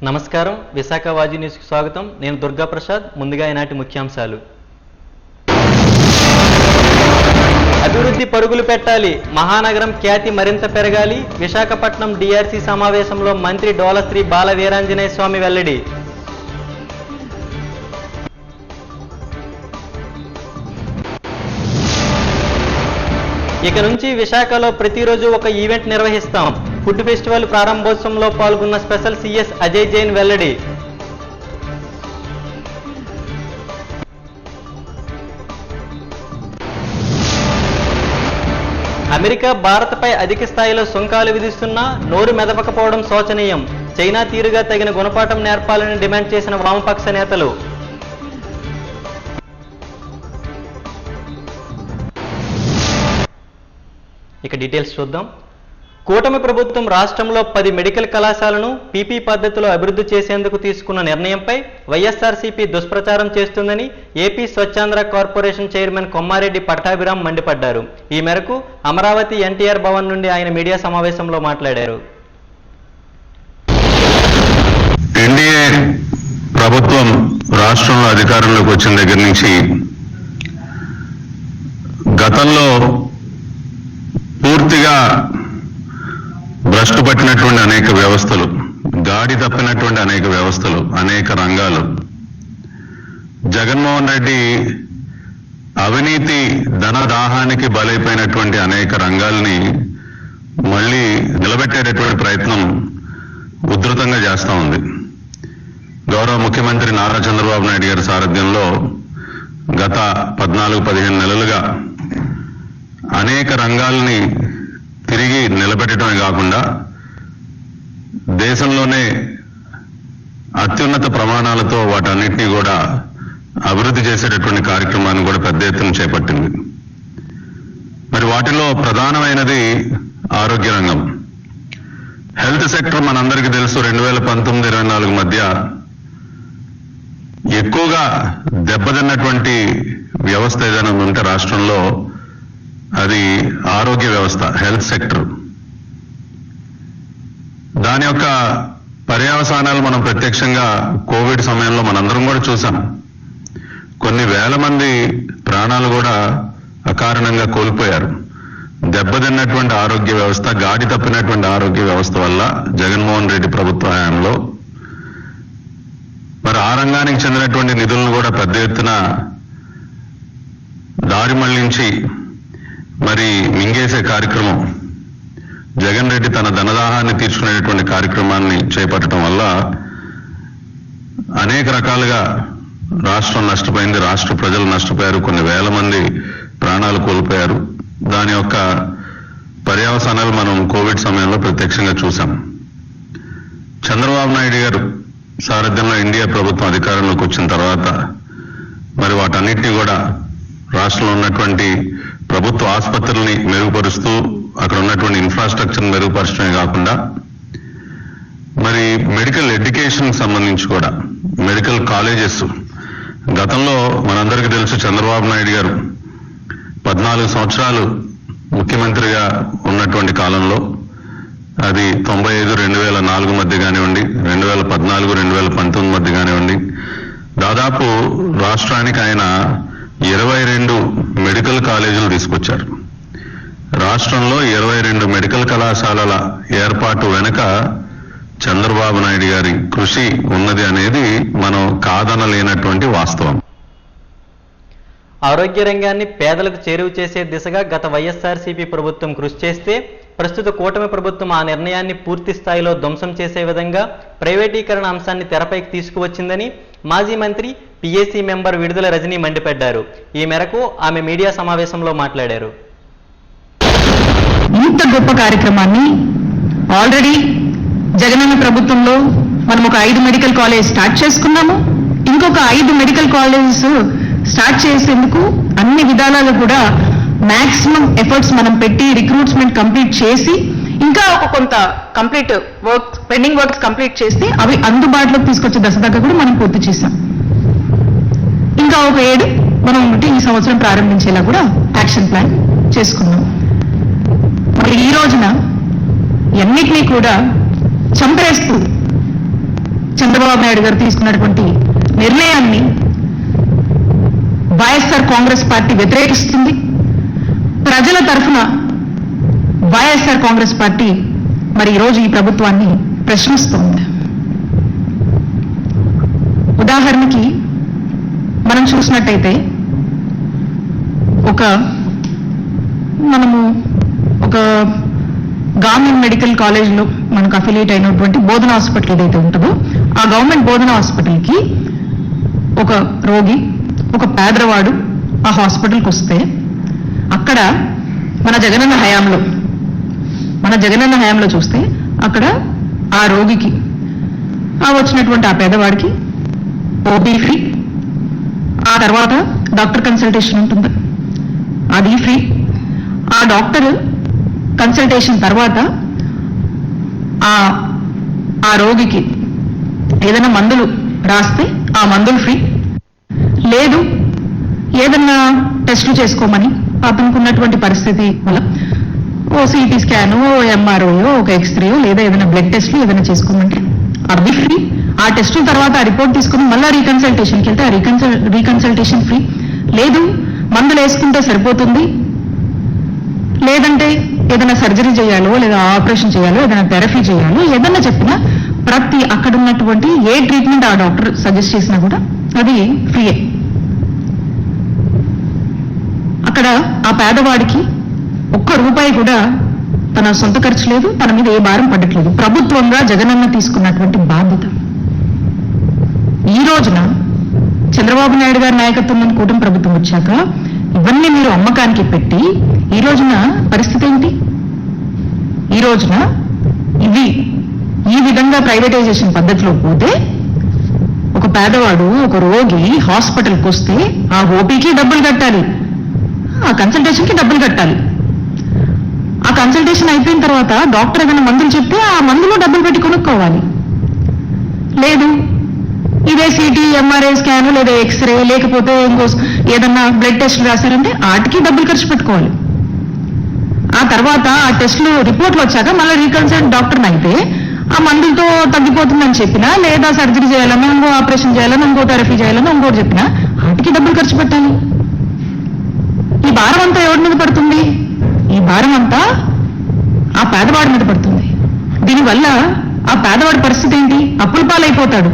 నమస్కారం, విశాఖ వాజీ న్యూస్కి స్వాగతం. నేను దుర్గా ప్రసాద్. ముందుగా ఈనాటి ముఖ్యాంశాలు. అభివృద్ధి పరుగులు పెట్టాలి, మహానగరం ఖ్యాతి మరింత పెరగాలి. విశాఖపట్నం డిఆర్సీ సమావేశంలో మంత్రి డోలశ్రీ బాల వీరాంజనేయ స్వామి వెల్లడి. ఇక నుంచి విశాఖలో ప్రతిరోజు ఒక ఈవెంట్ నిర్వహిస్తాం. ఫుడ్ ఫెస్టివల్ ప్రారంభోత్సవంలో పాల్గొన్న స్పెషల్ సిఎస్ అజయ్ జైన్ వెల్లడి. అమెరికా భారత్పై అధిక స్థాయిలో సుంకాలు విధిస్తున్నా నోరు మెదపకపోవడం శోచనీయం. చైనా తీరుగా తగిన గుణపాఠం నేర్పాలని డిమాండ్ చేసిన వామపక్ష నేతలు. ఇక డీటెయిల్స్ చూద్దాం. కూటమి ప్రభుత్వం రాష్ట్రంలో 10 మెడికల్ కళాశాలను పీపీ పద్ధతిలో అభివృద్ధి చేసేందుకు తీసుకున్న నిర్ణయంపై వైఎస్ఆర్సీపీ దుష్ప్రచారం చేస్తుందని AP Swachhandhra corporation chairman Kommareddy Pattabhiram మండిపడ్డారు. ఈ మేరకు అమరావతి ఎన్టీఆర్ భవన్ నుండి ఆయన మీడియా సమావేశంలో మాట్లాడారు. ఎన్డీఏ ప్రభుత్వం రాష్ట్రంలో అధికారంలోకి వచ్చిన దగ్గర నుంచి గతంలో పూర్తిగా భ్రష్టు పట్టినటువంటి అనేక వ్యవస్థలు, గాడి తప్పినటువంటి అనేక వ్యవస్థలు, అనేక రంగాలు, జగన్మోహన్ రెడ్డి అవినీతి ధనదాహానికి బలైపోయినటువంటి అనేక రంగాల్ని మళ్ళీ నిలబెట్టేటటువంటి ప్రయత్నం ఉధృతంగా చేస్తూ ఉంది. గౌరవ ముఖ్యమంత్రి నారా చంద్రబాబు నాయుడు గారి సారథ్యంలో గత 14-15 నెలలుగా అనేక రంగాల్ని తిరిగి నిలబెట్టడమే కాకుండా దేశంలోనే అత్యున్నత ప్రమాణాలతో వాటన్నిటినీ కూడా అభివృద్ధి చేసేటటువంటి కార్యక్రమాన్ని కూడా పెద్ద ఎత్తున చేపట్టింది. మరి వాటిలో ప్రధానమైనది ఆరోగ్య రంగం. హెల్త్ సెక్టర్ మనందరికీ తెలుసు, 2019-24 మధ్య ఎక్కువగా దెబ్బతిన్నటువంటి వ్యవస్థ ఏదైనా ఉంటే రాష్ట్రంలో అది ఆరోగ్య వ్యవస్థ, హెల్త్ సెక్టర్. దాని యొక్క పర్యవసానాలు మనం ప్రత్యక్షంగా కోవిడ్ సమయంలో మనందరం కూడా చూసాం. కొన్ని వేల మంది ప్రాణాలు కూడా అకారణంగా కోల్పోయారు. దెబ్బతిన్నటువంటి ఆరోగ్య వ్యవస్థ, గాడి తప్పినటువంటి ఆరోగ్య వ్యవస్థ వల్ల జగన్మోహన్ రెడ్డి ప్రభుత్వ హయాంలో మరి ఆ రంగానికి చెందినటువంటి నిధులను కూడా పెద్ద ఎత్తున దారి మళ్లించి మరి మింగేసే కార్యక్రమం, జగన్ రెడ్డి తన ధనదాహాన్ని తీర్చుకునేటువంటి కార్యక్రమాన్ని చేపట్టడం వల్ల అనేక రకాలుగా రాష్ట్రం నష్టపోయింది, రాష్ట్ర ప్రజలు నష్టపోయారు, కొన్ని వేల మంది ప్రాణాలు కోల్పోయారు. దాని యొక్క పర్యవసానాలు మనం కోవిడ్ సమయంలో ప్రత్యక్షంగా చూసాం. చంద్రబాబు నాయుడు గారు సారథ్యంలో ఇండియా ప్రభుత్వం అధికారంలోకి వచ్చిన తర్వాత మరి వాటన్నిటినీ కూడా రాష్ట్రంలో ఉన్నటువంటి ప్రభుత్వ ఆసుపత్రుల్ని మెరుగుపరుస్తూ అక్కడ ఉన్నటువంటి ఇన్ఫ్రాస్ట్రక్చర్ మెరుగుపరచడమే కాకుండా మరి మెడికల్ ఎడ్యుకేషన్ సంబంధించి కూడా మెడికల్ కాలేజెస్, గతంలో మనందరికీ తెలుసు చంద్రబాబు నాయుడు గారు 14 సంవత్సరాలు ముఖ్యమంత్రిగా ఉన్నటువంటి కాలంలో, అది 95-2004 మధ్య కానివ్వండి, 2014-2019 మధ్య కానివ్వండి, దాదాపు రాష్ట్రానికి ఆయన 22 మెడికల్ కాలేజీలు తీసుకొచ్చారు. రాష్ట్రంలో 22 మెడికల్ కళాశాలల ఏర్పాటు వెనుక చంద్రబాబు నాయుడు గారి కృషి ఉన్నది అనేది మనం కాదనలేనటువంటి వాస్తవం. ఆరోగ్య రంగాన్ని పేదలకు చేరువ చేసే దిశగా గత వైఎస్ఆర్సీపీ ప్రభుత్వం కృషి చేస్తే ప్రస్తుత కూటమి ప్రభుత్వం ఆ నిర్ణయాన్ని పూర్తి స్థాయిలో ధ్వంసం చేసే విధంగా ప్రైవేటీకరణ అంశాన్ని తెరపైకి తీసుకువచ్చిందని మాజీ మంత్రి పిఏసీ మెంబర్ విడుదల రజనీ మండిపడ్డారు. ఈ మేరకు ఆమె మీడియా సమావేశంలో మాట్లాడారు. ఇంత గొప్ప కార్యక్రమాన్ని ఆల్రెడీ జగనన్న ప్రభుత్వంలో మనం ఒక 5 మెడికల్ కాలేజ్ స్టార్ట్ చేసుకున్నాము. ఇంకొక 5 మెడికల్ కాలేజెస్ స్టార్ట్ చేసేందుకు అన్ని విధాలలో కూడా మాక్సిమం ఎఫర్ట్స్ మనం పెట్టి రిక్రూట్మెంట్ కంప్లీట్ చేసి ఇంకా ఒక కొంత complete work pending works complete చేస్తే అవి అందుబాటులోకి తీసుకొచ్చే దశ దాకా కూడా మనం పూర్తి చేశాం. ఇంకా ఒక 7 మనం ఈ సంవత్సరం ప్రారంభించేలా కూడా యాక్షన్ ప్లాన్ చేసుకున్నాం. మరి ఈ రోజున అన్నిటినీ కూడా చంపేస్తూ చంద్రబాబు నాయుడు గారు తీసుకున్నటువంటి నిర్ణయాన్ని వైఎస్ఆర్ కాంగ్రెస్ పార్టీ వ్యతిరేకిస్తుంది. ప్రజల తరఫున వైఎస్ఆర్ కాంగ్రెస్ పార్టీ మరి ఈరోజు ఈ ప్రభుత్వాన్ని ప్రశ్నిస్తుంది. ఉదాహరణకి మనం చూసినట్టయితే మనము ఒక గవర్నమెంట్ మెడికల్ కాలేజ్లో మనకు అఫిలియేట్ అయినటువంటి బోధన హాస్పిటల్ ఏదైతే ఉంటుందో ఆ గవర్నమెంట్ బోధన హాస్పిటల్కి ఒక రోగి, ఒక పేదవాడు ఆ హాస్పిటల్కి వస్తే అక్కడ మన జగనన్న హయాంలో చూస్తే అక్కడ ఆ రోగికి వచ్చినటువంటి ఆ పేదవాడికి ఓపీ ఫ్రీ, ఆ తర్వాత డాక్టర్ కన్సల్టేషన్ ఉంటుంది, అది ఫ్రీ. ఆ డాక్టర్ కన్సల్టేషన్ తర్వాత ఆ రోగికి ఏదైనా మందులు రాస్తే ఆ మందులు ఫ్రీ. లేదు ఏదన్నా టెస్టులు చేసుకోమని అతనికి ఉన్నటువంటి పరిస్థితి వల్ల ఓ సిటీ స్కాన్, ఓ ఎంఆర్ఓ, ఒక ఎక్స్రేయో లేదా ఏదైనా బ్లడ్ టెస్ట్లు ఏదైనా చేసుకోమంటే అది ఫ్రీ. ఆ టెస్టుల తర్వాత ఆ రిపోర్ట్ తీసుకుని మళ్ళీ రీకన్సల్టేషన్కి వెళ్తే ఆ రీకన్సల్టేషన్ ఫ్రీ. లేదు మందులు వేసుకుంటే సరిపోతుంది, లేదంటే ఏదైనా సర్జరీ చేయాలో లేదా ఆపరేషన్ చేయాలో ఏదైనా థెరపీ చేయాలో ఏదన్నా చెప్పినా ప్రతి అక్కడ ఉన్నటువంటి ఏ ట్రీట్మెంట్ ఆ డాక్టర్ సజెస్ట్ చేసినా కూడా అది ఫ్రీయే. అక్కడ ఆ పేదవాడికి ఒక్క రూపాయి కూడా తన సొంత ఖర్చు లేదు, తన మీద ఏ భారం పడట్లేదు. ప్రభుత్వంగా జగనన్న తీసుకున్నటువంటి బాధ్యత. ఈ రోజున చంద్రబాబు నాయుడు గారి నాయకత్వంలోని కూటమి ప్రభుత్వం వచ్చాక ఇవన్నీ మీరు అమ్మకానికి పెట్టి ఈ రోజున పరిస్థితి ఏంటి? ఈ రోజున ఈ విధంగా ప్రైవేటైజేషన్ పద్ధతిలో పోతే ఒక పేదవాడు, ఒక రోగి హాస్పిటల్కి వస్తే ఆ ఓపీకి డబ్బులు కట్టాలి, ఆ కన్సల్టేషన్కి డబ్బులు కట్టాలి. ఆ కన్సల్టేషన్ అయిపోయిన తర్వాత డాక్టర్ ఏదైనా మందులు చెప్తే ఆ మందులో డబ్బులు పెట్టి కొనుక్కోవాలి. లేదు ఇదే సిటీ, ఎంఆర్ఐ స్కాన్ లేదా ఎక్స్రే లేకపోతే ఇంకో ఏదన్నా బ్లడ్ టెస్ట్లు రాశారంటే వాటికి డబ్బులు ఖర్చు పెట్టుకోవాలి. ఆ తర్వాత ఆ టెస్టులు రిపోర్ట్లు వచ్చాక మళ్ళీ రీకన్సల్ట్ డాక్టర్ని అయితే ఆ మందులతో తగ్గిపోతుందని చెప్పినా లేదా సర్జరీ చేయాలన్నా, ఇంకో ఆపరేషన్ చేయాలన్నా, ఇంకో థెరపీ చేయాలన్నా, ఇంకోటి చెప్పినా వాటికి డబ్బులు ఖర్చు పెట్టాలి. ఈ భారం అంతా ఎవరి మీద పడుతుంది? ఈ భారం అంతా ఆ పేదవాడి మీద పడుతుంది. దీనివల్ల ఆ పేదవాడి పరిస్థితి ఏంటి? అప్పుల పాలైపోతాడు,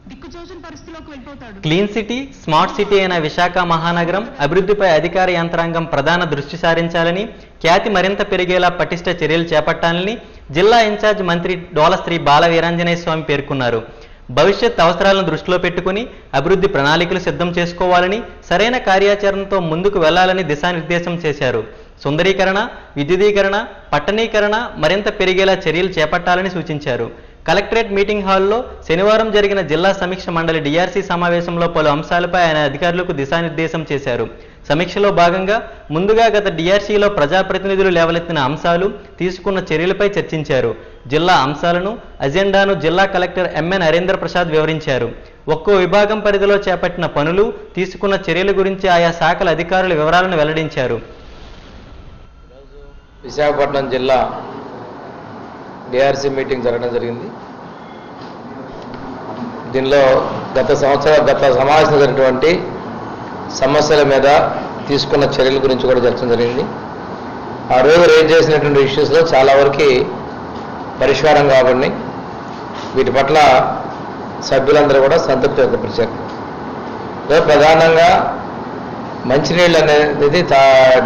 దిక్కుచోచని పరిస్థితిలోకి వెళ్ళిపోతాడు. క్లీన్ సిటీ, స్మార్ట్ సిటీ అయిన విశాఖ మహానగరం అభివృద్ధిపై అధికార యంత్రాంగం ప్రధాన దృష్టి సారించాలని, ఖ్యాతి మరింత పెరిగేలా పటిష్ట చర్యలు చేపట్టాలని జిల్లా ఇన్ఛార్జ్ మంత్రి డోలశ్రీ బాల వీరాంజనేయ స్వామి పేర్కొన్నారు. భవిష్యత్ అవసరాలను దృష్టిలో పెట్టుకుని అభివృద్ధి ప్రణాళికలు సిద్ధం చేసుకోవాలని, సరైన కార్యాచరణతో ముందుకు వెళ్లాలని దిశానిర్దేశం చేశారు. సుందరీకరణ, విద్యుదీకరణ, పట్టణీకరణ మరింత పెరిగేలా చర్యలు చేపట్టాలని సూచించారు. కలెక్టరేట్ మీటింగ్ హాల్లో శనివారం జరిగిన జిల్లా సమీక్ష మండలి డిఆర్సీ సమావేశంలో పలు అంశాలపై ఆయన అధికారులకు దిశానిర్దేశం చేశారు. సమీక్షలో భాగంగా ముందుగా గత డిఆర్సీలో ప్రజాప్రతినిధులు లేవలెత్తిన అంశాలు, తీసుకున్న చర్యలపై చర్చించారు. జిల్లా అంశాలను, అజెండాను జిల్లా కలెక్టర్ ఎంఎన్ నరేంద్ర ప్రసాద్ వివరించారు. ఒక్కో విభాగం పరిధిలో చేపట్టిన పనులు, తీసుకున్న చర్యల గురించి ఆయా శాఖల అధికారుల వివరాలను వెల్లడించారు. విశాఖపట్నం జిల్లా డిఆర్సీ మీటింగ్ జరగడం జరిగింది. దీనిలో గత సమావేశంలో జరిగినటువంటి సమస్యల మీద తీసుకున్న చర్యల గురించి కూడా చర్చ జరిగింది. ఆ రోజు రేజ్ చేసినటువంటి ఇష్యూస్లో చాలా వరకు పరిష్కారం కాబడినాయి. వీటి పట్ల సభ్యులందరూ కూడా సంతృప్తి వ్యక్తపరిచారు. ప్రధానంగా మంచినీళ్ళు అనేది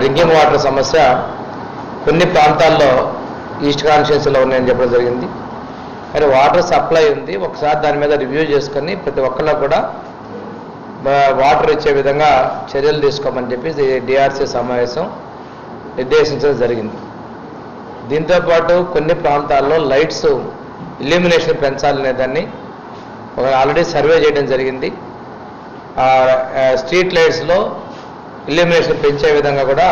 డ్రింకింగ్ వాటర్ సమస్య కొన్ని ప్రాంతాల్లో ఈస్ట్ కాన్స్టిట్యున్సీలో ఉన్నాయని చెప్పడం జరిగింది. మరి వాటర్ సప్లై ఉంది, ఒకసారి దాని మీద రివ్యూ చేసుకొని ప్రతి ఒక్కళ్ళ కూడా వాటర్ ఇచ్చే విధంగా చర్యలు తీసుకోమని చెప్పి డిఆర్సీ సమావేశం నిర్దేశించడం జరిగింది. దీంతోపాటు కొన్ని ప్రాంతాల్లో లైట్స్ ఇల్యూమినేషన్ పెంచాలనే దాన్ని ఆల్రెడీ సర్వే చేయడం జరిగింది. స్ట్రీట్ లైట్స్లో ఇల్యూమినేషన్ పెంచే విధంగా కూడా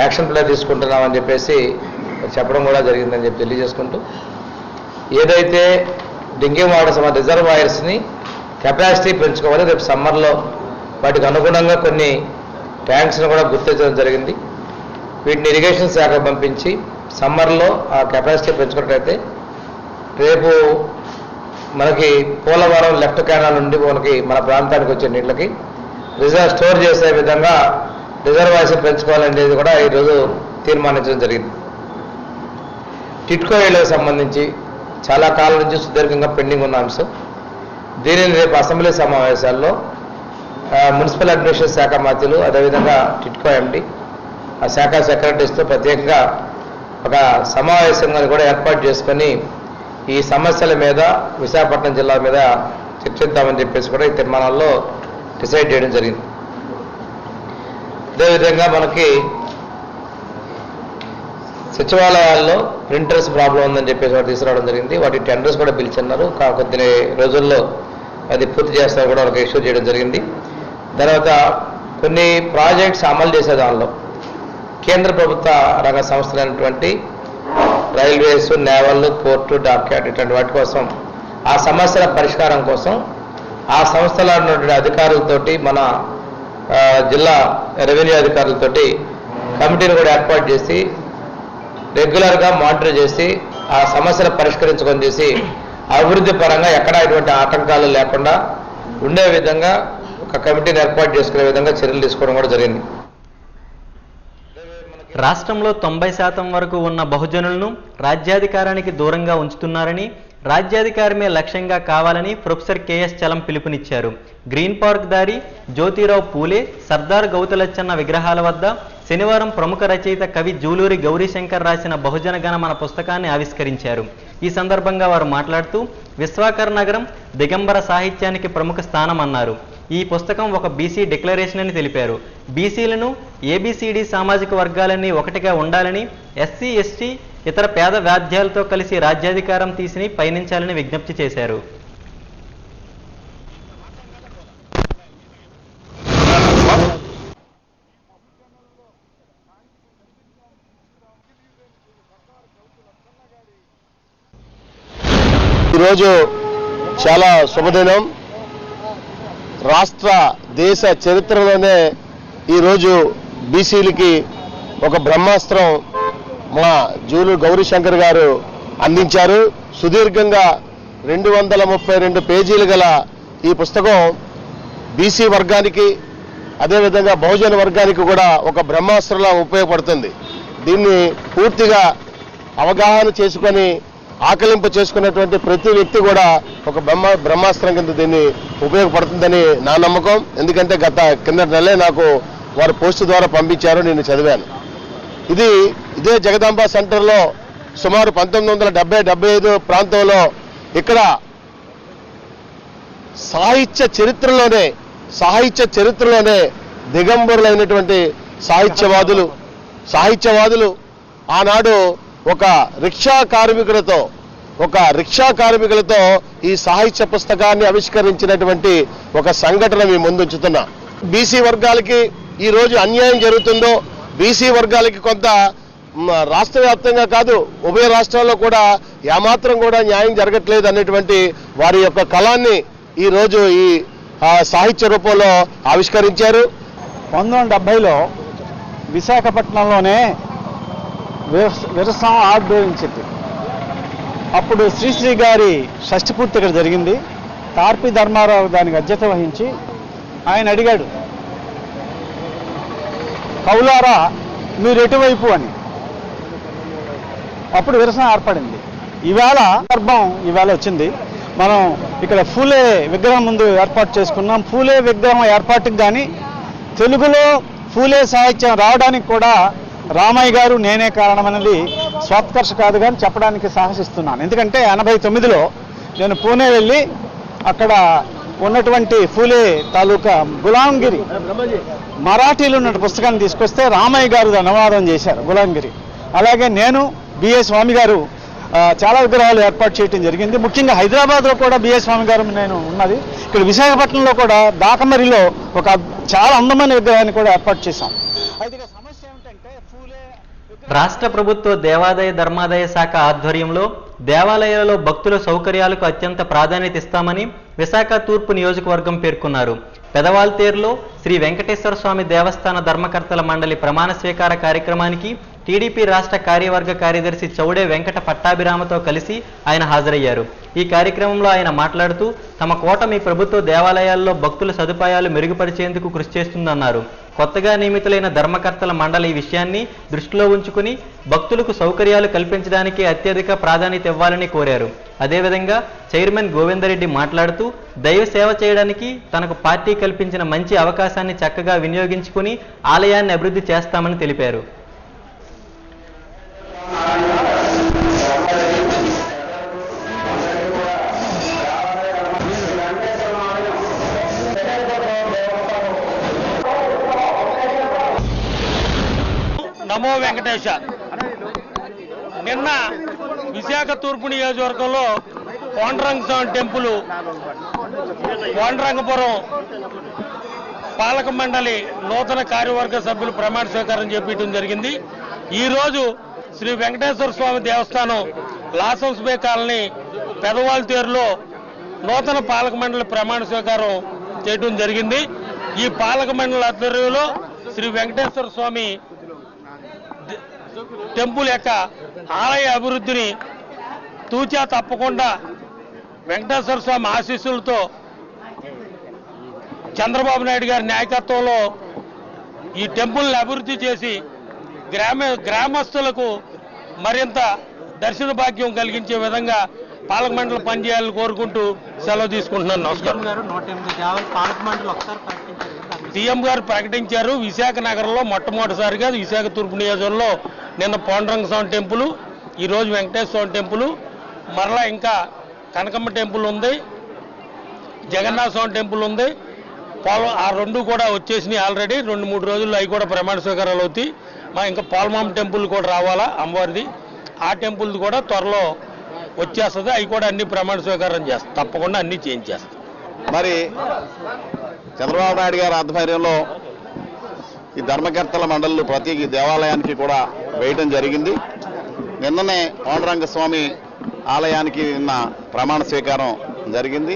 యాక్షన్ ప్లాన్ తీసుకుంటున్నామని చెప్పేసి చెప్పడం కూడా జరిగిందని చెప్పి తెలియజేసుకుంటూ, ఏదైతే డ్రింకింగ్ వాటర్ రిజర్వాయర్స్ని కెపాసిటీ పెంచుకోవాలి, రేపు సమ్మర్లో వాటికి అనుగుణంగా కొన్ని ట్యాంక్స్ని కూడా గుర్తించడం జరిగింది. వీటిని ఇరిగేషన్ శాఖ పంపించి సమ్మర్లో ఆ కెపాసిటీ పెంచుకున్నట్లయితే రేపు మనకి పోలవరం లెఫ్ట్ కెనాల్ నుండి మనకి మన ప్రాంతానికి వచ్చే నీళ్ళకి స్టోర్ చేసే విధంగా రిజర్వాయర్స్ పెంచుకోవాలనేది కూడా ఈరోజు తీర్మానించడం జరిగింది. టిట్కో ఇళ్లకు సంబంధించి చాలా కాలం నుంచి సుదీర్ఘంగా పెండింగ్ ఉన్న అంశం. దీనిని రేపు అసెంబ్లీ సమావేశాల్లో మున్సిపల్ అడ్మినిస్ట్రేషన్ శాఖ మంత్రులు, అదేవిధంగా టిట్కో ఎండి, ఆ శాఖ సెక్రటరీస్తో ప్రత్యేకంగా ఒక సమావేశంగా కూడా ఏర్పాటు చేసుకొని ఈ సమస్యల మీద విశాఖపట్నం జిల్లా మీద చర్చిద్దామని చెప్పేసి కూడా ఈ తీర్మానాల్లో డిసైడ్ చేయడం జరిగింది. అదేవిధంగా మనకి సచివాలయాల్లో ప్రింటర్స్ ప్రాబ్లం ఉందని చెప్పేసి వాటి తీసుకురావడం జరిగింది. వాటి టెండర్స్ కూడా పిలిచిన్నారు. కొద్ది రోజుల్లో అది పూర్తి చేస్తారు కూడా వాళ్ళకి ఇష్యూ చేయడం జరిగింది. తర్వాత కొన్ని ప్రాజెక్ట్స్ అమలు చేసే దానిలో కేంద్ర ప్రభుత్వ రంగ సంస్థలైనటువంటి రైల్వేస్, నేవల్, పోర్టు, డాక్యార్డ్ ఇటువంటి వాటి కోసం ఆ సమస్యల పరిష్కారం కోసం ఆ సంస్థలో ఉన్నటువంటి అధికారులతోటి మన జిల్లా రెవెన్యూ అధికారులతోటి కమిటీని కూడా ఏర్పాటు చేసి రెగ్యులర్గా మానిటర్ చేసి ఆ సమస్యలు పరిష్కరించుకొని చేసి అభివృద్ధి పరంగా ఎక్కడ ఎటువంటి ఆటంకాలు లేకుండా ఉండే విధంగా ఒక కమిటీని ఏర్పాటు చేసుకునే విధంగా చర్యలు తీసుకోవడం కూడా జరిగింది. రాష్ట్రంలో 90% వరకు ఉన్న బహుజనులను రాజ్యాధికారానికి దూరంగా ఉంచుతున్నారని, రాజ్యాధికారమే లక్ష్యంగా కావాలని ప్రొఫెసర్ కెఎస్ చలం పిలుపునిచ్చారు. గ్రీన్ పార్క్ దారి, జ్యోతిరావు పూలే, సర్దార్ గౌతులచ్చన్న విగ్రహాల వద్ద శనివారం ప్రముఖ రచయిత కవి జూలూరి గౌరీశంకర్ రాసిన బహుజన గణమన పుస్తకాన్ని ఆవిష్కరించారు. ఈ సందర్భంగా వారు మాట్లాడుతూ విశ్వాకర్ నగరం దిగంబర సాహిత్యానికి ప్రముఖ స్థానం అన్నారు. ఈ పుస్తకం ఒక బీసీ డిక్లరేషన్ అని తెలిపారు. బీసీలను ఏబిసిడి సామాజిక వర్గాలన్నీ ఒకటిగా ఉండాలని, ఎస్సీ, ఎస్టీ, ఇతర పేద వ్యాధ్యాలతో కలిసి రాజ్యాధికారం తీసి పయనించాలని విజ్ఞప్తి చేశారు. ఈరోజు చాలా శుభదినం. రాష్ట్ర దేశ చరిత్రలోనే ఈరోజు బీసీలకి ఒక బ్రహ్మాస్త్రం మా జూలూరి గౌరీశంకర్ గారు అందించారు. సుదీర్ఘంగా 232 పేజీలు గల ఈ పుస్తకం బీసీ వర్గానికి, అదేవిధంగా బహుజన వర్గానికి కూడా ఒక బ్రహ్మాస్త్రంలా ఉపయోగపడుతుంది. దీన్ని పూర్తిగా అవగాహన చేసుకొని ఆకలింపు చేసుకున్నటువంటి ప్రతి వ్యక్తి కూడా ఒక బ్రహ్మాస్త్రం కింద దీన్ని ఉపయోగపడుతుందని నా నమ్మకం. ఎందుకంటే కింద నెలే నాకు వారు పోస్టు ద్వారా పంపించారు, నేను చదివాను. ఇదే జగదాంబ సెంటర్లో సుమారు 1970-75 ప్రాంతంలో ఇక్కడ సాహిత్య చరిత్రలోనే దిగంబరులైనటువంటి సాహిత్యవాదులు ఆనాడు ఒక రిక్షా కార్మికులతో ఈ సాహిత్య పుస్తకాన్ని ఆవిష్కరించినటువంటి ఒక సంఘటన మీ ముందుంచుతున్నా. బీసీ వర్గాలకి ఈ రోజు అన్యాయం జరుగుతుందో, బీసీ వర్గాలకి కొంత రాష్ట్ర వ్యాప్తంగా కాదు ఉభయ రాష్ట్రాల్లో కూడా ఏమాత్రం కూడా న్యాయం జరగట్లేదు అనేటువంటి వారి యొక్క కళాన్ని ఈ రోజు ఈ సాహిత్య రూపంలో ఆవిష్కరించారు. 1970లో విశాఖపట్నంలోనే విరసం ఆవిర్భవించింది. అప్పుడు శ్రీశ్రీ గారి షష్ఠపూర్తి ఇక్కడ జరిగింది. తార్పి ధర్మారావు దానికి అధ్యత వహించి ఆయన అడిగాడు, కౌలారా మీరు ఎటువైపు అని. అప్పుడు విరసం ఏర్పడింది. ఇవాళ వచ్చింది. మనం ఇక్కడ ఫూలే విగ్రహం ముందు ఏర్పాటు చేసుకున్నాం. ఫూలే విగ్రహం ఏర్పాటుకు కానీ తెలుగులో ఫూలే సాహిత్యం రావడానికి కూడా రామయ్య గారు నేనే కారణమనేది స్వాత్కర్ష కాదు కానీ చెప్పడానికి సాహసిస్తున్నాను. ఎందుకంటే 89లో నేను పూణే వెళ్ళి అక్కడ ఉన్నటువంటి ఫూలే తాలూకా గులాంగిరి మరాఠీలో ఉన్న పుస్తకాన్ని తీసుకొస్తే రామయ్య గారు అనువాదం చేశారు గులాంగిరి. అలాగే నేను బిఏ స్వామి గారు చాలా విగ్రహాలు ఏర్పాటు చేయడం జరిగింది. ముఖ్యంగా హైదరాబాద్లో కూడా బిఏ స్వామి గారు నేను ఉన్నది. ఇక్కడ విశాఖపట్నంలో కూడా దాకమరిలో ఒక చాలా అందమైన విగ్రహాన్ని కూడా ఏర్పాటు చేశాం. అయితే సమస్య ఏమిటంటే రాష్ట్ర ప్రభుత్వ దేవాదాయ ధర్మాదాయ శాఖ ఆధ్వర్యంలో దేవాలయాలలో భక్తుల సౌకర్యాలకు అత్యంత ప్రాధాన్యత ఇస్తామని విశాఖ తూర్పు నియోజకవర్గం పేర్కొన్నారు. పెదవాల్తేరులో శ్రీ వెంకటేశ్వర స్వామి దేవస్థాన ధర్మకర్తల మండలి ప్రమాణ స్వీకార కార్యక్రమానికి టీడీపీ రాష్ట్ర కార్యవర్గ కార్యదర్శి చౌడే వెంకట పట్టాభిరామతో కలిసి ఆయన హాజరయ్యారు. ఈ కార్యక్రమంలో ఆయన మాట్లాడుతూ తమ కూటమి ప్రభుత్వ దేవాలయాల్లో భక్తుల సదుపాయాలు మెరుగుపరిచేందుకు కృషి చేస్తుందన్నారు. కొత్తగా నియమితులైన ధర్మకర్తల మండలి ఈ విషయాన్ని దృష్టిలో ఉంచుకుని భక్తులకు సౌకర్యాలు కల్పించడానికి అత్యధిక ప్రాధాన్యత ఇవ్వాలని కోరారు. అదేవిధంగా చైర్మన్ గోవిందరెడ్డి మాట్లాడుతూ దైవ సేవ చేయడానికి తనకు పార్టీ కల్పించిన మంచి అవకాశాన్ని చక్కగా వినియోగించుకుని ఆలయాన్ని అభివృద్ధి చేస్తామని తెలిపారు. నమో వెంకటేశ. నిన్న విశాఖ తూర్పు నియోజకవర్గంలో పాండురంగ స్వామి టెంపుల్, పాండురంగపురం పాలక మండలి నూతన కార్యవర్గ సభ్యులు ప్రమాణ స్వీకారం చేపించడం జరిగింది. ఈరోజు శ్రీ వెంకటేశ్వర స్వామి దేవస్థానం లాసౌస్ బే కాలనీ పెదవాళ్ళ తీరులో నూతన పాలక మండలి ప్రమాణ స్వీకారం చేయడం జరిగింది. ఈ పాలక మండలి ఆధ్వర్యంలో శ్రీ వెంకటేశ్వర స్వామి టెంపుల్ యొక్క ఆలయ అభివృద్ధిని తూచా తప్పకుండా వెంకటేశ్వర స్వామి ఆశీస్సులతో చంద్రబాబు నాయుడు గారి నాయకత్వంలో ఈ టెంపుల్ని అభివృద్ధి చేసి గ్రామస్తులకు మరింత దర్శన భాగ్యం కలిగించే విధంగా పాలక మండలి పనిచేయాలని కోరుకుంటూ సెలవు తీసుకుంటున్నాను. నమస్కారం. సీఎం గారు ప్రకటించారు. విశాఖ నగరంలో మొట్టమొదటిసారిగా విశాఖ తూర్పు నియోజకవర్గంలో నిన్న పాండురంగ స్వామి టెంపుల్, ఈరోజు వెంకటేశ్వర స్వామి టెంపుల్, మరలా ఇంకా కనకమ్మ టెంపుల్ ఉంది, జగన్నాథ స్వామి టెంపుల్ ఉంది. ఆ రెండు కూడా వచ్చేసినాయి ఆల్రెడీ. 2-3 రోజుల్లో అవి కూడా ప్రమాణ స్వీకారాలు అవుతాయి. ఇంకా పోలమామ టెంపుల్ కూడా రావాలా అమ్మవారిది, ఆ టెంపుల్ కూడా త్వరలో వచ్చేస్తుంది. అవి కూడా అన్ని ప్రమాణ స్వీకారం చేస్తాం, తప్పకుండా అన్ని చేంజ్ చేస్తాం. మరి చంద్రబాబు నాయుడు గారి ఆధ్వర్యంలో ఈ ధర్మకర్తల మండళ్ళు ప్రతి దేవాలయానికి కూడా వేయడం జరిగింది. నిన్ననే పాండురంగ స్వామి ఆలయానికి నిన్న ప్రమాణ స్వీకారం జరిగింది.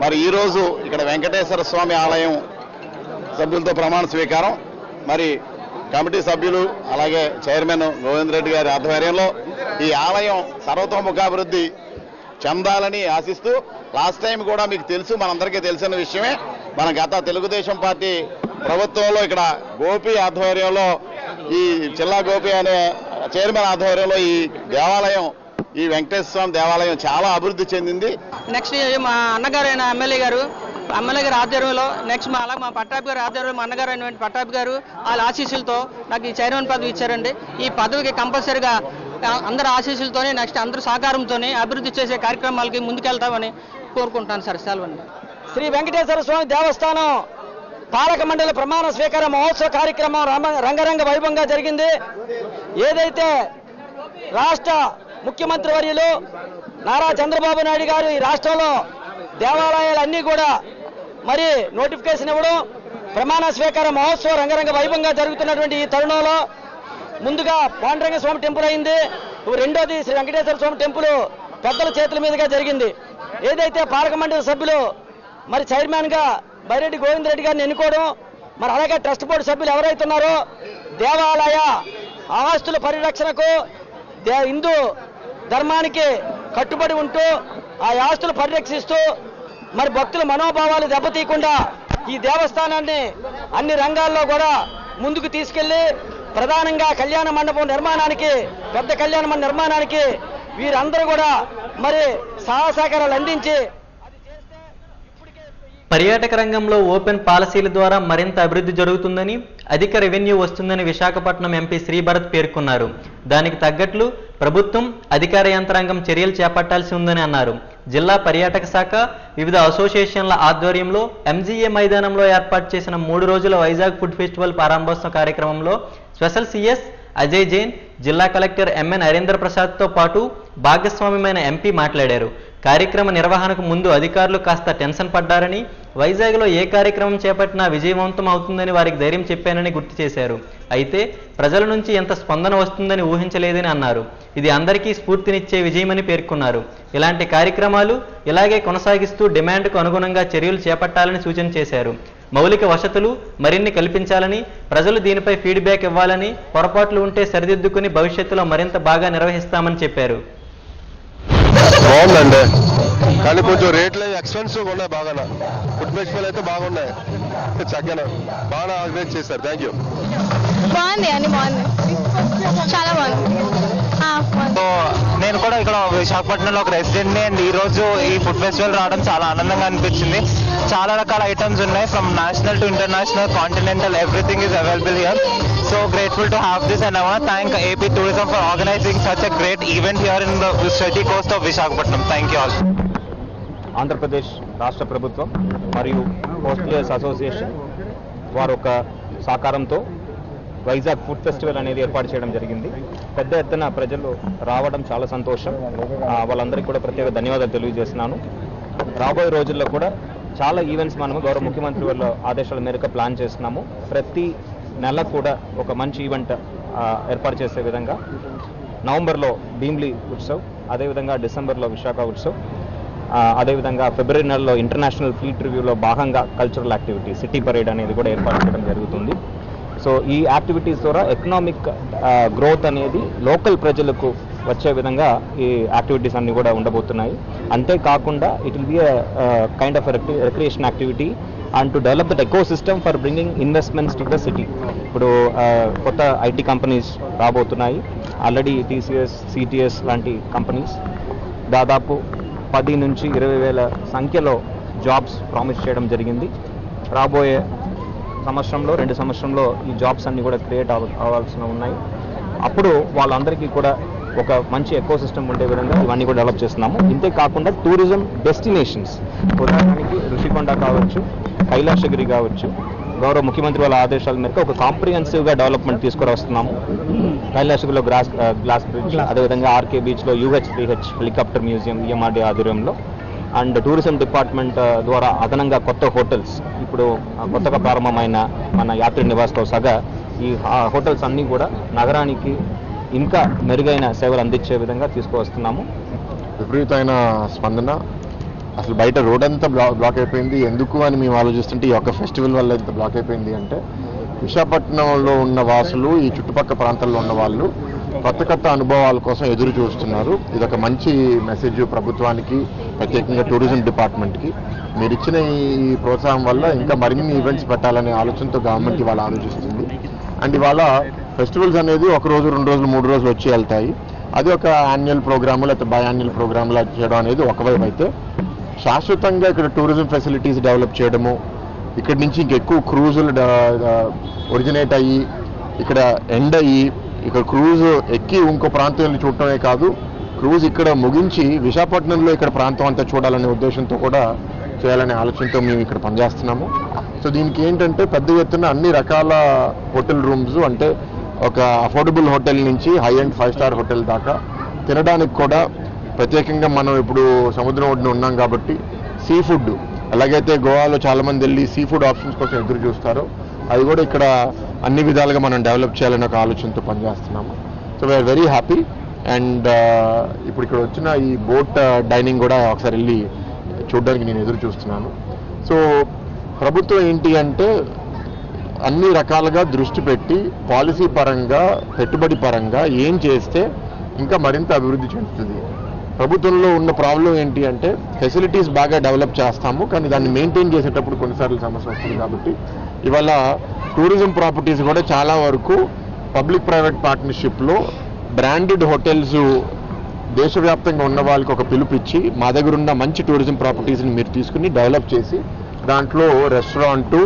మరి ఈరోజు ఇక్కడ వెంకటేశ్వర స్వామి ఆలయం సభ్యులతో ప్రమాణ స్వీకారం. మరి కమిటీ సభ్యులు అలాగే చైర్మన్ గోవిందరెడ్డి గారి ఆధ్వర్యంలో ఈ ఆలయం సర్వతోముఖాభివృద్ధి చెందాలని ఆశిస్తూ, లాస్ట్ టైం కూడా మీకు తెలుసు, మనందరికీ తెలిసిన విషయమే, మన గత తెలుగుదేశం పార్టీ ప్రభుత్వంలో ఇక్కడ గోపి ఆధ్వర్యంలో, ఈ చిల్లా గోపి అనే చైర్మన్ ఆధ్వర్యంలో ఈ దేవాలయం, ఈ వెంకటేశ్వర స్వామి దేవాలయం చాలా అభివృద్ధి చెందింది. నెక్స్ట్ మా అన్నగారు అయిన ఎమ్మెల్యే గారి ఆధ్వర్యంలో, నెక్స్ట్ మా పట్టాభి గారి ఆధ్వర్యంలో, మా అన్నగారు అయినటువంటి పట్టాభి గారు వాళ్ళ ఆశీస్సులతో నాకు ఈ చైర్మన్ పదవి ఇచ్చారండి. ఈ పదవికి కంపల్సరీగా అందరి ఆశీస్సులతోనే, నెక్స్ట్ అందరి సహకారంతోనే అభివృద్ధి చేసే కార్యక్రమాలకి ముందుకెళ్తామని కోరుకుంటాను సార్. సెలవుని. శ్రీ వెంకటేశ్వర స్వామి దేవస్థానం పాలక మండలి ప్రమాణ స్వీకార మహోత్సవ కార్యక్రమం రంగరంగ వైభవంగా జరిగింది. ఏదైతే రాష్ట్ర ముఖ్యమంత్రి వర్యులు నారా చంద్రబాబు నాయుడు గారు ఈ రాష్ట్రంలో దేవాలయాలన్నీ కూడా మరి నోటిఫికేషన్ ఇవ్వడం, ప్రమాణ స్వీకార మహోత్సవం రంగరంగ వైభవంగా జరుగుతున్నటువంటి ఈ తరుణంలో ముందుగా పాండురంగ స్వామి టెంపుల్ అయింది, రెండోది శ్రీ వెంకటేశ్వర స్వామి టెంపుల్ పెద్దల చేతుల మీదుగా జరిగింది. ఏదైతే పాలక మండలి సభ్యులు మరి చైర్మన్ గా బైరెడ్డి గోవిందరెడ్డి గారిని ఎన్నుకోవడం, మరి అలాగే ట్రస్ట్ బోర్డు సభ్యులు ఎవరైతే ఉన్నారో దేవాలయ ఆస్తుల పరిరక్షణకు హిందూ ధర్మానికి కట్టుబడి ఉంటూ ఆ ఆస్తులు పరిరక్షిస్తూ మరి భక్తుల మనోభావాలు దెబ్బతీయకుండా ఈ దేవస్థానాన్ని అన్ని రంగాల్లో కూడా ముందుకు తీసుకెళ్లి ప్రధానంగా కళ్యాణ మండపం నిర్మాణానికి, పెద్ద కళ్యాణ మండపం నిర్మాణానికి వీరందరూ కూడా మరి సహకారాలు అందించి పర్యాటక రంగంలో ఓపెన్ పాలసీల ద్వారా మరింత అభివృద్ధి జరుగుతుందని, అధిక రెవెన్యూ వస్తుందని విశాఖపట్నం ఎంపీ శ్రీభరత్ పేర్కొన్నారు. దానికి తగ్గట్లు ప్రభుత్వం అధికార యంత్రాంగం చర్యలు చేపట్టాల్సి ఉందని అన్నారు. జిల్లా పర్యాటక శాఖ వివిధ అసోసియేషన్ల ఆధ్వర్యంలో ఎంజీఏ మైదానంలో ఏర్పాటు చేసిన 3 రోజుల వైజాగ్ ఫుడ్ ఫెస్టివల్ ప్రారంభోత్సవ కార్యక్రమంలో స్పెషల్ సిఎస్ అజయ్ జైన్, జిల్లా కలెక్టర్ ఎంఎన్ హరీంద్ర ప్రసాద్తో పాటు భాగస్వామ్యమైన ఎంపీ మాట్లాడారు. కార్యక్రమ నిర్వహణకు ముందు అధికారులు కాస్త టెన్షన్ పడ్డారని, వైజాగ్లో ఏ కార్యక్రమం చేపట్టినా విజయవంతం అవుతుందని వారికి ధైర్యం చెప్పానని గుర్తు చేశారు. అయితే ప్రజల నుంచి ఎంత స్పందన వస్తుందని ఊహించలేదని అన్నారు. ఇది అందరికీ స్ఫూర్తినిచ్చే విజయమని పేర్కొన్నారు. ఇలాంటి కార్యక్రమాలు ఇలాగే కొనసాగిస్తూ డిమాండ్కు అనుగుణంగా చర్యలు చేపట్టాలని సూచన చేశారు. మౌలిక వసతులు మరిన్ని కల్పించాలని, ప్రజలు దీనిపై ఫీడ్బ్యాక్ ఇవ్వాలని, పొరపాట్లు ఉంటే సరిదిద్దుకుని భవిష్యత్తులో మరింత బాగా నిర్వహిస్తామని చెప్పారు. బాగుందండి. కానీ కొంచెం రేట్లు ఎక్స్పెన్సివ్ ఉన్నాయి బాగా. ఫుడ్ ఫెస్టివల్ అయితే బాగున్నాయి, చక్కగా బాగా ఆర్గనైజ్ చేశారు. Thank you. బాగుంది అని బాగుంది, చాలా బాగుంది. నేను కూడా ఇక్కడ విశాఖపట్నంలో ఒక రెసిడెంట్ని అండ్ ఈ రోజు ఈ ఫుడ్ ఫెస్టివల్ రావడం చాలా ఆనందంగా అనిపించింది. చాలా రకాల ఐటమ్స్ ఉన్నాయి, from national to international, continental, everything is available here. So grateful to have this, and I want to thank AP Tourism for organizing such a great event here in the Sweaty Coast of Visakhapatnam. Thank you all. Andhra Pradesh రాష్ట్ర ప్రభుత్వం మరియు హోస్టలియర్స్ association వారు ఒక సహకారంతో Vizag food festival అనేది ఏర్పాటు చేయడం జరిగింది. పెద్ద ఎత్తున ప్రజలు రావడం చాలా సంతోషం. వాళ్ళందరికీ కూడా ప్రత్యేక ధన్యవాదాలు తెలియజేస్తున్నాను. రాబోయే రోజుల్లో కూడా చాలా ఈవెంట్స్ మనము గౌరవ ముఖ్యమంత్రి వాళ్ళ ఆదేశాల మేరకు ప్లాన్ చేస్తున్నాము. ప్రతి నెల కూడా ఒక మంచి ఈవెంట్ ఏర్పాటు చేసే విధంగా నవంబర్లో భీమ్లీ ఉత్సవ్, అదేవిధంగా డిసెంబర్లో విశాఖ ఉత్సవ్, అదేవిధంగా ఫిబ్రవరి నెలలో ఇంటర్నేషనల్ ఫ్లీట్ రివ్యూలో భాగంగా కల్చరల్ యాక్టివిటీ సిటీ పరేడ్ అనేది కూడా ఏర్పాటు చేయడం జరుగుతుంది. సో ఈ యాక్టివిటీస్ ద్వారా ఎకనామిక్ గ్రోత్ అనేది లోకల్ ప్రజలకు వచ్చే విధంగా ఈ యాక్టివిటీస్ అన్నీ కూడా ఉండబోతున్నాయి. అంతేకాకుండా it will be kind of recreation activity and to develop that ecosystem for bringing investments to the city. ఇప్పుడు కొత్త ఐటీ కంపెనీస్ రాబోతున్నాయి. ఆల్రెడీ TCS, CTS లాంటి కంపెనీస్ దాదాపు 10 నుంచి 20 వేల సంఖ్యలో జాబ్స్ ప్రామిస్ చేయడం జరిగింది. రాబోయే సంవత్సరంలో 2 సంవత్సరంలో ఈ జాబ్స్ అన్నీ కూడా క్రియేట్ అవ్వాల్సిన ఉన్నాయి. అప్పుడు వాళ్ళందరికీ కూడా ఒక మంచి ఎకోసిస్టమ్ ఉండే విధంగా ఇవన్నీ కూడా డెవలప్ చేస్తున్నాము. ఇంతే కాకుండా టూరిజం డెస్టినేషన్స్, ఉదాహరణకి ఋషికొండ కావచ్చు, కైలాసగిరి కావచ్చు, గౌరవ ముఖ్యమంత్రి వాళ్ళ ఆదేశాల మేరకు ఒక కాంప్రిహెన్సివ్గా డెవలప్మెంట్ తీసుకురాస్తున్నాము. కైలాసగిరిలో గ్లాస్ బ్రిడ్జ్, అదేవిధంగా ఆర్కే బీచ్లో UH-3H హెలికాప్టర్ మ్యూజియం EMRD ఆధ్వర్యంలో, అండ్ టూరిజం డిపార్ట్మెంట్ ద్వారా అదనంగా కొత్త హోటల్స్, ఇప్పుడు కొత్తగా ప్రారంభమైన మన యాత్రి నివాస్తో సగా ఈ హోటల్స్ అన్నీ కూడా నగరానికి ఇంకా మెరుగైన సేవలు అందించే విధంగా తీసుకువస్తున్నాము. విపరీతమైన స్పందన, అసలు బయట రోడ్ అంతా బ్లాక్ అయిపోయింది. ఎందుకు అని మేము ఆలోచిస్తుంటే ఈ యొక్క ఫెస్టివల్ వల్ల ఎంత బ్లాక్ అయిపోయింది అంటే, విశాఖపట్నంలో ఉన్న వాసులు, ఈ చుట్టుపక్కల ప్రాంతాల్లో ఉన్న వాళ్ళు కొత్త అనుభవాల కోసం ఎదురు చూస్తున్నారు. ఇదొక మంచి మెసేజ్ ప్రభుత్వానికి, ప్రత్యేకంగా టూరిజం డిపార్ట్మెంట్కి. మీరు ఇచ్చిన ఈ ప్రోత్సాహం వల్ల ఇంకా మరిన్ని ఈవెంట్స్ పెట్టాలనే ఆలోచనతో గవర్నమెంట్ ఇవాళ ఆలోచిస్తుంది. అండ్ ఇవాళ ఫెస్టివల్స్ అనేది 1 రోజు, 2 రోజులు, 3 రోజులు వచ్చి వెళ్తాయి. అది ఒక యాన్యువల్ ప్రోగ్రాము లేకపోతే బయాన్యువల్ ప్రోగ్రాంలా చేయడం అనేది ఒకవైపు అయితే, శాశ్వతంగా ఇక్కడ టూరిజం ఫెసిలిటీస్ డెవలప్ చేయడము, ఇక్కడి నుంచి ఇంకెక్కువ క్రూజులు ఒరిజినేట్ అయ్యి ఇక్కడ ఎండ్ అయ్యి ఇక్కడ క్రూజ్ ఎక్కి ఇంకో ప్రాంతం చూడటమే కాదు, క్రూజ్ ఇక్కడ ముగించి విశాఖపట్నంలో ఇక్కడ ప్రాంతం అంతా చూడాలనే ఉద్దేశంతో కూడా చేయాలనే ఆలోచనతో మేము ఇక్కడ పనిచేస్తున్నాము. సో దీనికి ఏంటంటే పెద్ద ఎత్తున అన్ని రకాల హోటల్ రూమ్స్, అంటే ఒక అఫోర్డబుల్ హోటల్ నుంచి హై అండ్ 5 స్టార్ హోటల్ దాకా తినడానికి కూడా ప్రత్యేకంగా మనం ఇప్పుడు సముద్రం ఒడ్డున ఉన్నాం కాబట్టి సీ ఫుడ్, అలాగైతే గోవాలో చాలామంది వెళ్ళి సీ ఫుడ్ ఆప్షన్స్ కోసం ఎదురు చూస్తారో అది కూడా ఇక్కడ అన్ని విధాలుగా మనం డెవలప్ చేయాలని ఒక ఆలోచనతో పనిచేస్తున్నాము. So we're very happy. అండ్ ఇప్పుడు ఇక్కడ వచ్చిన ఈ బోట్ డైనింగ్ కూడా ఒకసారి వెళ్ళి చూడడానికి నేను ఎదురు చూస్తున్నాను. సో ప్రభుత్వం ఏంటి అంటే అన్ని రకాలుగా దృష్టి పెట్టి పాలసీ పరంగా, పెట్టుబడి పరంగా ఏం చేస్తే ఇంకా మరింత అభివృద్ధి చెందుతుంది. ప్రభుత్వంలో ఉన్న ప్రాబ్లం ఏంటి అంటే ఫెసిలిటీస్ బాగా డెవలప్ చేస్తాము, కానీ దాన్ని మెయింటైన్ చేసేటప్పుడు కొన్నిసార్లు సమస్య వస్తుంది. కాబట్టి ఇవాళ టూరిజం ప్రాపర్టీస్ కూడా చాలా వరకు పబ్లిక్ ప్రైవేట్ పార్ట్నర్షిప్లో బ్రాండెడ్ హోటల్స్ దేశవ్యాప్తంగా ఉన్న వాళ్ళకి ఒక పిలుపిచ్చి మా దగ్గర ఉన్న మంచి టూరిజం ప్రాపర్టీస్ని మీరు తీసుకుని డెవలప్ చేసి దాంట్లో రెస్టారెంటు,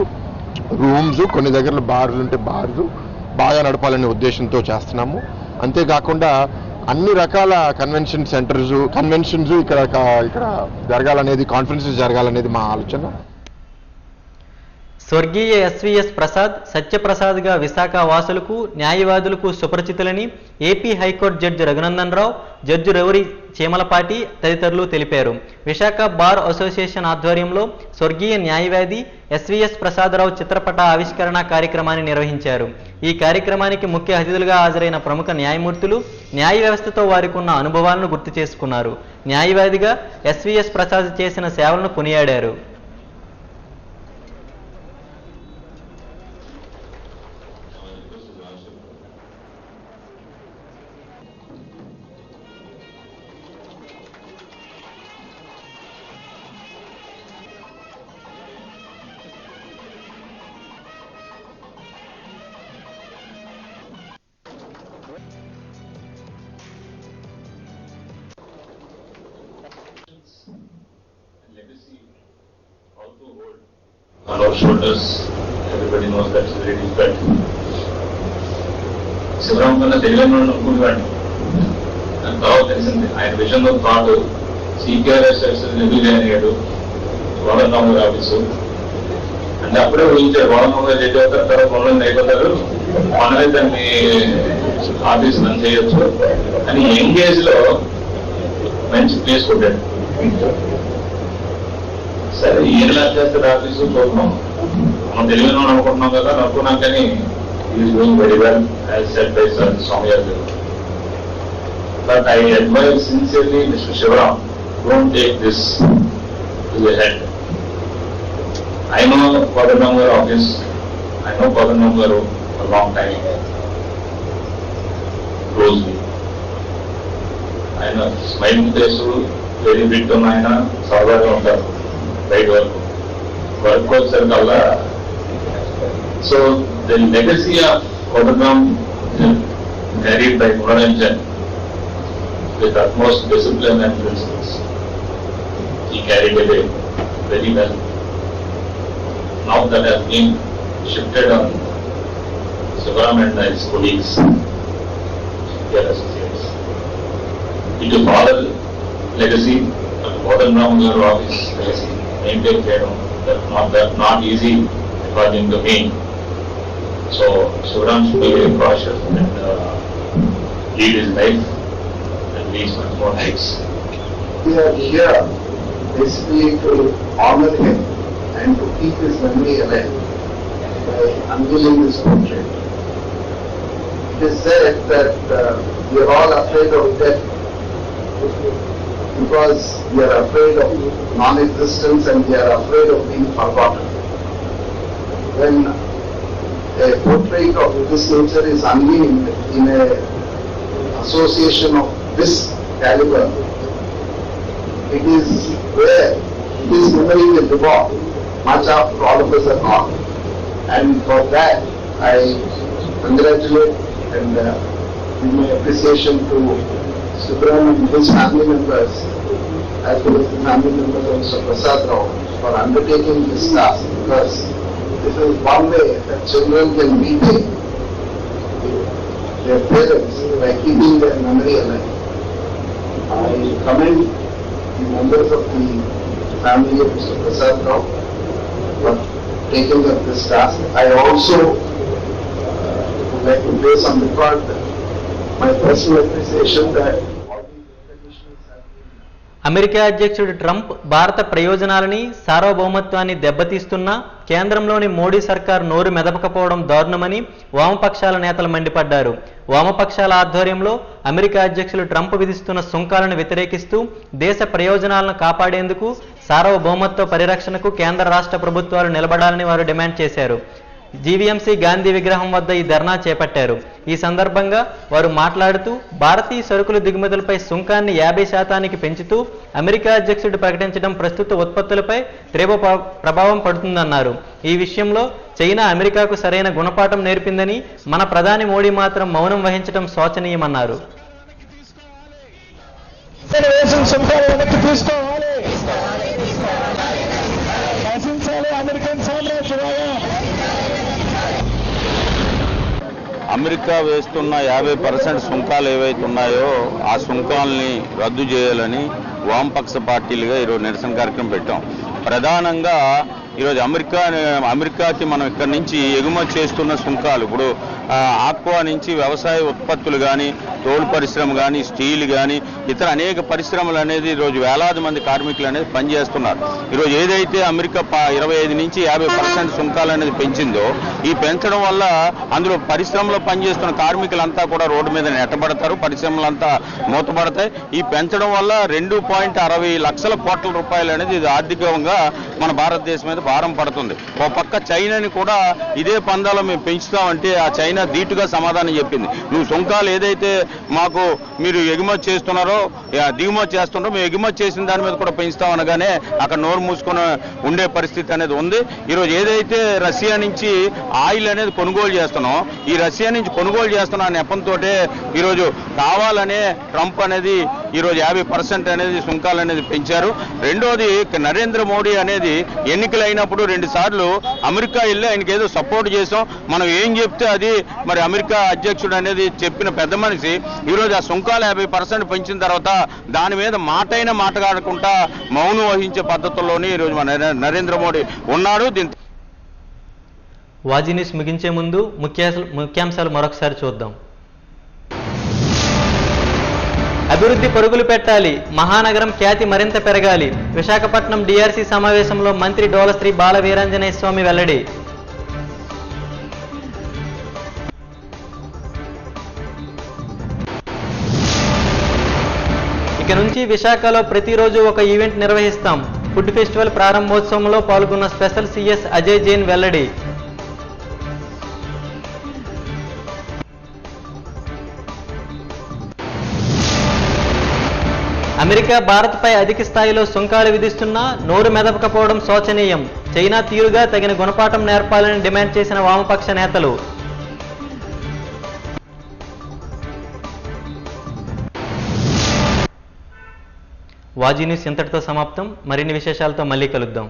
రూమ్స్, కొన్ని దగ్గరలో బార్లు ఉంటే బార్లు బాగా నడపాలనే ఉద్దేశంతో చేస్తున్నాము. అంతేకాకుండా అన్ని రకాల కన్వెన్షన్స్ ఇక్కడ జరగాలనేది, కాన్ఫరెన్సెస్ జరగాలనేది మా ఆలోచన. స్వర్గీయ SVS ప్రసాద్ సత్యప్రసాద్గా విశాఖ వాసులకు, న్యాయవాదులకు సుపరిచితులని AP high court judge Raghunandan Rao, judge రౌరి Cheemalapati తదితరులు తెలిపారు. విశాఖ బార్ అసోసియేషన్ ఆధ్వర్యంలో స్వర్గీయ న్యాయవాది SVS ప్రసాదరావు చిత్రపట ఆవిష్కరణ కార్యక్రమాన్ని నిర్వహించారు. ఈ కార్యక్రమానికి ముఖ్య అతిథులుగా హాజరైన ప్రముఖ న్యాయమూర్తులు న్యాయ వ్యవస్థతో వారికి ఉన్న అనుభవాలను గుర్తు చేసుకున్నారు. న్యాయవాదిగా SVS ప్రసాద్ చేసిన సేవలను కొనియాడారు. shoulders. Everybody knows that's very difficult. Sivaram కన్నా తెలియని వాళ్ళు అనుకునేవాడిని. నాకు తర్వాత తెలిసింది ఆయన విషయంలో థాట్ సికేఆర్ఎస్ ఎమ్మెల్యే అయ్యాడు, వరంగల్ ఆఫీసు అంటే అప్పుడే ఊహించారు వరంగల్ రెడ్డి అవుతారు, తర్వాత వరంగల్ అయిపోతారు, మనమే దాన్ని ఆఫీస్ రన్ చేయొచ్చు అని ఎంగేజ్ లో మంచి ప్లేస్ కొట్టాడు. సరే ఈయన చేస్తారు ఆఫీసు చూద్దాం, మనం తెలియని వాళ్ళు అనుకుంటున్నాం కదా అనుకున్నాం, కానీ is doing very well as said by sir Swamiyar garu. But I advise sincerely mister Sivaram, don't take this to the head. I know Padmanabhan Garu office, I know Padmanabhan Garu for a long time, closely. I know smiling face, very big to Naina, Sarvaga ఉంటారు right work వచ్చారు కల్లా. So the legacy of Padmanabhan carried by Gunaranjan with utmost discipline and principles. He carried it very well. Now that has been shifted on Sivaram and his colleagues, their associates. It will follow legacy, but Padmanabhan Garu office legacy, maintain చేయడం that's not easy according to me. So Sivaram should be very cautious and lead his life and lead much more lives. We are here basically to honor him and to keep his memory alive by unveiling this portrait. It is said that we are all afraid of death because we are afraid of non-existence and we are afraid of being forgotten. When a portrait of this nature is unveiled in a association of this caliber, it is where his memory will live on. Much after all of us are gone, and for that I congratulate and give my appreciation to Sivaram and his family members as well as the family members of Mr. Prasad Rao for undertaking this task, because this is one way that children can repay their parents by keeping their memory alive. I commend the members of the family of Mr. Prasad Rao for taking up this task. I also would like to place on record my personal appreciation that all these recognitions have been. America అధ్యక్షుడు Trump భారత ప్రయోజనాలని సార్వభౌమత్వాన్ని దెబ్బతీస్తున్నా కేంద్రంలోని మోడీ సర్కార్ నోరు మెదపకపోవడం దారుణమని వామపక్షాల నేతలు మండిపడ్డారు. వామపక్షాల ఆధ్వర్యంలో America అధ్యక్షులు Trump విధిస్తున్న సుంకాలను వ్యతిరేకిస్తూ దేశ ప్రయోజనాలను కాపాడేందుకు సార్వభౌమత్వ పరిరక్షణకు కేంద్ర రాష్ట్ర ప్రభుత్వాలు నిలబడాలని వారు డిమాండ్ చేశారు. జీవీఎంసీ గాంధీ విగ్రహం వద్ద ఈ ధర్నా చేపట్టారు. ఈ సందర్భంగా వారు మాట్లాడుతూ భారతీయ సరుకుల దిగుమతులపై సుంకాన్ని 50% పెంచుతూ అమెరికా అధ్యక్షుడు ప్రకటించడం ప్రస్తుత ఉత్పత్తులపై తీవ్ర ప్రభావం పడుతుందన్నారు. ఈ విషయంలో చైనా అమెరికాకు సరైన గుణపాఠం నేర్పిందని, మన ప్రధాని మోడీ మాత్రం మౌనం వహించడం శోచనీయమన్నారు. అమెరికా వేస్తున్న 50% సుంకాలు ఏవైతే ఉన్నాయో ఆ సుంకాలని రద్దు చేయాలని వామపక్ష పార్టీలుగా ఈరోజు నిరసన కార్యక్రమం పెట్టాం. ప్రధానంగా ఈరోజు అమెరికాకి మనం ఇక్కడి నుంచి ఎగుమతి చేస్తున్న సుంకాలు, ఇప్పుడు ఆక్వా నుంచి వ్యవసాయ ఉత్పత్తులు కానీ, తోలు పరిశ్రమ కానీ, స్టీల్ కానీ, ఇతర అనేక పరిశ్రమలు అనేది ఈరోజు వేలాది మంది కార్మికులు అనేది పనిచేస్తున్నారు. ఈరోజు ఏదైతే అమెరికా 25 నుంచి 50% సుంకాలు అనేది పెంచిందో, ఈ పెంచడం వల్ల అందులో పరిశ్రమలో పనిచేస్తున్న కార్మికులంతా కూడా రోడ్డు మీద నెట్టబడతారు, పరిశ్రమలంతా మూతపడతాయి. ఈ పెంచడం వల్ల 2.60 లక్షల కోట్ల రూపాయలు అనేది ఇది ఆర్థికంగా మన భారతదేశం మీద భారం పడుతుంది. ఓ పక్క చైనాని కూడా ఇదే పందాలో మేము పెంచుతామంటే ఆ చైనా ధీటుగా సమాధానం చెప్పింది. నువ్వు సుంకాలు ఏదైతే మాకు మీరు ఎగుమతి చేస్తున్నారో, దిగుమతి చేస్తున్నారో, మేము ఎగుమతి చేసిన దాని మీద కూడా పెంచుతామనగానే అక్కడ నోరు మూసుకొని ఉండే పరిస్థితి అనేది ఉంది. ఈరోజు ఏదైతే రష్యా నుంచి ఆయిల్ అనేది కొనుగోలు చేస్తున్నాం, ఈ రష్యా నుంచి కొనుగోలు చేస్తున్న నెపంతో ఈరోజు కావాలనే ట్రంప్ అనేది ఈరోజు 50% అనేది సుంకాలు అనేది పెంచారు. రెండోది నరేంద్ర మోడీ అనేది ఎన్నికలు అయినప్పుడు 2 సార్లు అమెరికా వెళ్ళి ఆయనకి ఏదో సపోర్ట్ చేసాం, మనం ఏం చెప్తే అది మరి అమెరికా అధ్యక్షుడు అనేది చెప్పిన పెద్ద మనిషి ఈరోజు ఆ సుంకాలు 50% పెంచిన తర్వాత దాని మీద మాటైనా మాట్లాడకుండా మౌనం వహించే పద్ధతుల్లోనే ఈరోజు మన నరేంద్ర మోడీ ఉన్నాడు. వాజీ న్యూస్ ముగించే ముందు ముఖ్యాంశాలు మరొకసారి చూద్దాం. అభివృద్ధి పరుగులు పెట్టాలి, మహానగరం ఖ్యాతి మరింత పెరగాలి. విశాఖపట్నం డిఆర్సీ సమావేశంలో మంత్రి డోలశ్రీ బాల వీరాంజనేయ స్వామి వెల్లడి. ఇక నుంచి విశాఖలో ప్రతిరోజు ఒక ఈవెంట్ నిర్వహిస్తాం. ఫుడ్ ఫెస్టివల్ ప్రారంభోత్సవంలో పాల్గొన్న స్పెషల్ సిఎస్ అజయ్ జైన్ వెల్లడి. అమెరికా భారత్పై అధిక స్థాయిలో సుంకాలు విధిస్తున్నా నోరు మెదపకపోవడం శోచనీయం. చైనా తీరుగా తగిన గుణపాఠం నేర్పాలని డిమాండ్ చేసిన వామపక్ష నేతలు. వాజీ న్యూస్ ఇంతటితో సమాప్తం. మరిన్ని విశేషాలతో మళ్ళీ కలుద్దాం.